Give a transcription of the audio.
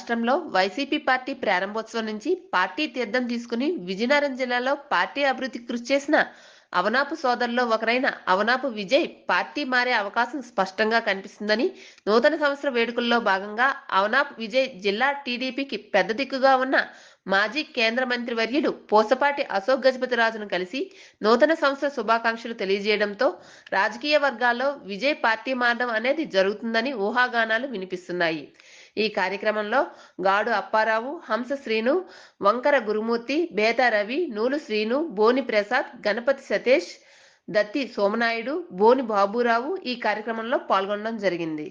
రాష్ట్రంలో YCP party ప్రారంభోత్సవం నుంచి పార్టీ తీర్థం తీసుకుని విజయనగరం జిల్లాలో పార్టీ అభివృద్ధికి కృషి చేసిన అవనాపు సోదరుల్లో ఒకరైన అవనాపు విజయ్ పార్టీ మారే అవకాశం స్పష్టంగా కనిపిస్తుందని నూతన సంవత్సర వేడుకల్లో భాగంగా అవనాపు విజయ్ జిల్లా టీడీపీకి పెద్ద దిక్కుగా ఉన్న మాజీ కేంద్ర మంత్రి వర్యులు పూసపాటి అశోక్ గజపతిరాజును కలిసి నూతన సంవత్సర శుభాకాంక్షలు తెలియజేయడంతో రాజకీయ వర్గాల్లో విజయ్ పార్టీ మారడం అనేది జరుగుతుందని ఊహాగానాలు వినిపిస్తున్నాయి. ఈ కార్యక్రమంలో గాడు అప్పారావు, హంస శ్రీను, వంకర గురుమూర్తి, బేతా రవి, నూలు శ్రీను, బోని ప్రసాద్, గణపతి సతీష్, దత్తి సోమనాయుడు, బోని బాబురావు ఈ కార్యక్రమంలో పాల్గొనడం జరిగింది.